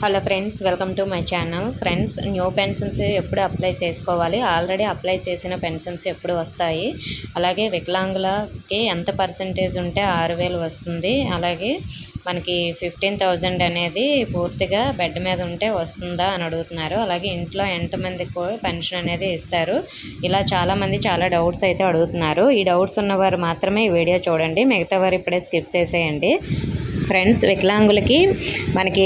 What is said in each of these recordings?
Hello friends, welcome to my channel. Friends, new pensions ఎప్పుడు apply చేసుకోవాలి, already apply చేసిన pensions ఎప్పుడు వస్తాయి, అలాగే వికలాంగులకి ఎంత పర్సంటేజ్ ఉంటే 6,000 వస్తుంది, అలాగే మనకి 15,000 అనేది పూర్తిగా బెడ్ మీద ఉంటే వస్తుందా అని అడుగుతున్నారు. అలాగే ఇంట్లో ఎంతమందికి కూడా పెన్షన్ అనేది ఇస్తారు, ఇలా చాలామంది చాలా డౌట్స్ అయితే అడుగుతున్నారు. ఈ డౌట్స్ ఉన్నవారు మాత్రమే ఈ వీడియో చూడండి, మిగతా వారు ఇప్పుడే స్కిప్ చేసేయండి. ఫ్రెండ్స్, వికలాంగులకి మనకి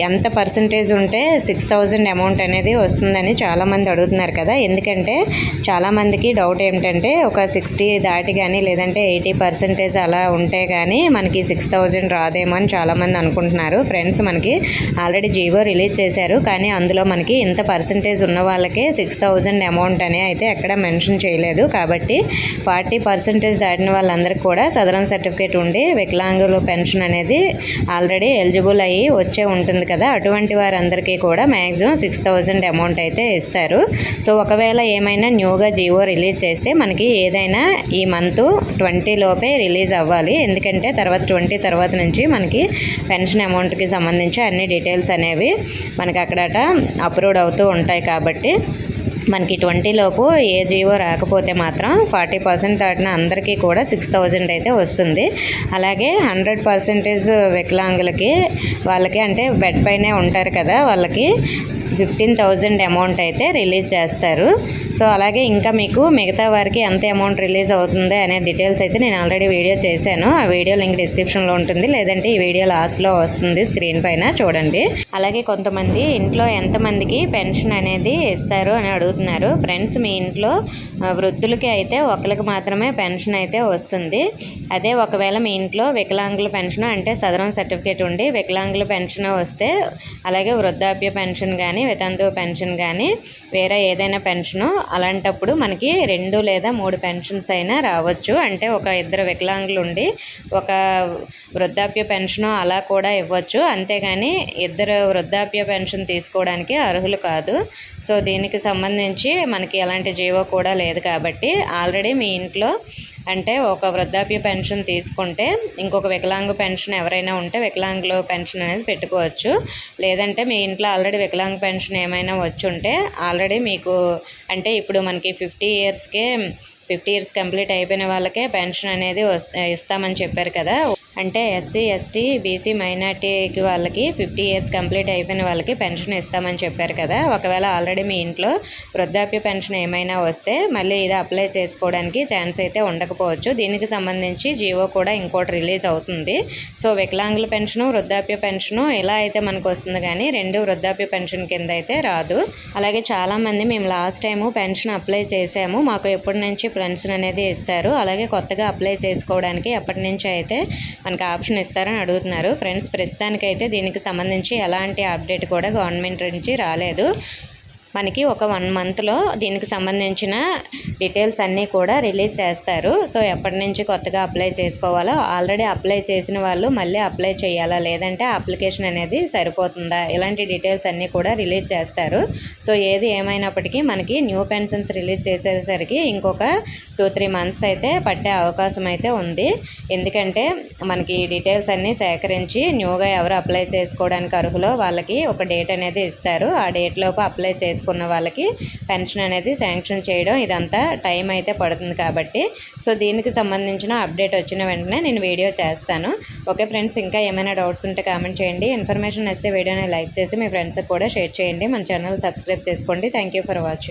ఎంత పర్సంటేజ్ ఉంటే 6,000 అమౌంట్ అనేది వస్తుందని చాలామంది అడుగుతున్నారు కదా. ఎందుకంటే చాలామందికి డౌట్ ఏమిటంటే ఒక 60 దాటి కానీ లేదంటే 80% అలా ఉంటే కానీ మనకి 6,000 రాదేమో అని చాలామంది అనుకుంటున్నారు. ఫ్రెండ్స్, మనకి ఆల్రెడీ జీవో రిలీజ్ చేశారు, కానీ అందులో మనకి ఇంత పర్సంటేజ్ ఉన్న వాళ్ళకే 6,000 అమౌంట్ అని అయితే ఎక్కడ మెన్షన్ చేయలేదు. కాబట్టి 40% దాటిన వాళ్ళందరికీ కూడా సదరన్ సర్టిఫికేట్ ఉండి వికలాంగుల పెన్షన్ అనేది ఆల్రెడీ ఎలిజిబుల్ అయ్యి వచ్చే ఉంటుంది కదా, అటువంటి వారందరికీ కూడా మ్యాక్సిమం 6,000 అమౌంట్ అయితే ఇస్తారు. సో ఒకవేళ ఏమైనా న్యూగా జీవో రిలీజ్ చేస్తే మనకి ఏదైనా ఈ మంత్ 20 లోపే రిలీజ్ అవ్వాలి. ఎందుకంటే తర్వాత 20 తర్వాత నుంచి మనకి పెన్షన్ అమౌంట్కి సంబంధించి అన్ని డీటెయిల్స్ అనేవి మనకి అక్కడట అప్రూవ్ అవుతూ ఉంటాయి. కాబట్టి మనకి 20 లోపు ఏ జీవో రాకపోతే మాత్రం 40% దాటిన అందరికీ కూడా 6,000 అయితే వస్తుంది. అలాగే 100% వికలాంగులకి వాళ్ళకి అంటే బెడ్ పైనే ఉంటారు కదా, వాళ్ళకి 15,000 అమౌంట్ అయితే రిలీజ్ చేస్తారు. సో అలాగే ఇంకా మీకు మిగతా వారికి ఎంత అమౌంట్ రిలీజ్ అవుతుంది అనే డీటెయిల్స్ అయితే నేను ఆల్రెడీ వీడియో చేశాను. ఆ వీడియో లింక్ డిస్క్రిప్షన్లో ఉంటుంది, లేదంటే ఈ వీడియో లాస్ట్లో వస్తుంది స్క్రీన్ పైన చూడండి. అలాగే కొంతమంది ఇంట్లో ఎంతమందికి పెన్షన్ అనేది ఇస్తారు అని అడుగుతున్నారు. ఫ్రెండ్స్, మీ ఇంట్లో వృద్ధులకి అయితే ఒకరికి మాత్రమే పెన్షన్ అయితే వస్తుంది. అదే ఒకవేళ మీ ఇంట్లో వికలాంగుల పెన్షన్ అంటే సదరన్ సర్టిఫికేట్ ఉండి వికలాంగుల పెన్షన్ వస్తే, అలాగే వృద్ధాప్య పెన్షన్ కానీ వితంతువు పెన్షన్ కానీ వేరే ఏదైనా పెన్షను, అలాంటప్పుడు మనకి 2 లేదా 3 పెన్షన్స్ అయినా రావచ్చు. అంటే ఒక 2 వికలాంగులు ఉండి ఒక వృద్ధాప్య పెన్షను అలా కూడా ఇవ్వచ్చు. అంతేగాని 2 వృద్ధాప్య పెన్షన్ తీసుకోవడానికి అర్హులు కాదు. సో దీనికి సంబంధించి మనకి ఎలాంటి జీవో కూడా లేదు. కాబట్టి ఆల్రెడీ మీ ఇంట్లో అంటే ఒక వృద్ధాప్య పెన్షన్ తీసుకుంటే ఇంకొక వికలాంగ పెన్షన్ ఎవరైనా ఉంటే వికలాంగుల పెన్షన్ అనేది పెట్టుకోవచ్చు. లేదంటే మీ ఇంట్లో ఆల్రెడీ వికలాంగ పెన్షన్ ఏమైనా వచ్చి ఉంటే ఆల్రెడీ మీకు అంటే ఇప్పుడు మనకి 50 ఇయర్స్ కంప్లీట్ అయిపోయిన వాళ్ళకే పెన్షన్ అనేది ఇస్తామని చెప్పారు కదా. అంటే ఎస్సీ, ఎస్టీ, బీసీ, మైనార్టీకి వాళ్ళకి 50 ఇయర్స్ కంప్లీట్ అయిపోయిన వాళ్ళకి పెన్షన్ ఇస్తామని చెప్పారు కదా. ఒకవేళ ఆల్రెడీ మీ ఇంట్లో వృద్ధాప్య పెన్షన్ ఏమైనా వస్తే మళ్ళీ ఇది అప్లై చేసుకోవడానికి ఛాన్స్ అయితే ఉండకపోవచ్చు. దీనికి సంబంధించి జీవో కూడా ఇంకోటి రిలీజ్ అవుతుంది. సో వికలాంగుల పెన్షను, వృద్ధాప్య పెన్షను ఇలా అయితే మనకు వస్తుంది, కానీ 2 వృద్ధాప్య పెన్షన్ కింద అయితే రాదు. అలాగే చాలామంది మేము లాస్ట్ టైము పెన్షన్ అప్లై చేసాము, మాకు ఎప్పటి నుంచి పెన్షన్ అనేది ఇస్తారు, అలాగే కొత్తగా అప్లై చేసుకోవడానికి ఎప్పటి నుంచి అయితే మనకి ఆప్షన్ ఇస్తారని అడుగుతున్నారు. ఫ్రెండ్స్, ప్రస్తుతానికైతే దీనికి సంబంధించి ఎలాంటి అప్డేట్ కూడా గవర్నమెంట్ నుంచి రాలేదు. మనకి ఒక 1 మంత్లో దీనికి సంబంధించిన డీటెయిల్స్ అన్నీ కూడా రిలీజ్ చేస్తారు. సో ఎప్పటి నుంచి కొత్తగా అప్లై చేసుకోవాలో, ఆల్రెడీ అప్లై చేసిన వాళ్ళు మళ్ళీ అప్లై చేయాలా, లేదంటే అప్లికేషన్ అనేది సరిపోతుందా, ఇలాంటి డీటెయిల్స్ అన్నీ కూడా రిలీజ్ చేస్తారు. సో ఏది ఏమైనప్పటికీ మనకి న్యూ పెన్షన్స్ రిలీజ్ చేసేసరికి ఇంకొక 2-3 మంత్స్ అయితే పట్టే అవకాశం అయితే ఉంది. ఎందుకంటే మనకి డీటెయిల్స్ అన్నీ సేకరించి న్యూగా ఎవరు అప్లై చేసుకోవడానికి అర్హులో వాళ్ళకి ఒక డేట్ అనేది ఇస్తారు. ఆ డేట్లోపు అప్లై చేసుకున్న వాళ్ళకి పెన్షన్ అనేది శాంక్షన్ చేయడం ఇదంతా టైం అయితే పడుతుంది. కాబట్టి సో దీనికి సంబంధించిన అప్డేట్ వచ్చిన వెంటనే నేను వీడియో చేస్తాను. ఓకే ఫ్రెండ్స్, ఇంకా ఏమైనా డౌట్స్ ఉంటే కామెంట్ చేయండి. ఇన్ఫర్మేషన్ వస్తే వీడియోని లైక్ చేసి మీ ఫ్రెండ్స్కి కూడా షేర్ చేయండి. మన ఛానల్ సబ్స్క్రైబ్ చేసుకోండి. Thank you for watching.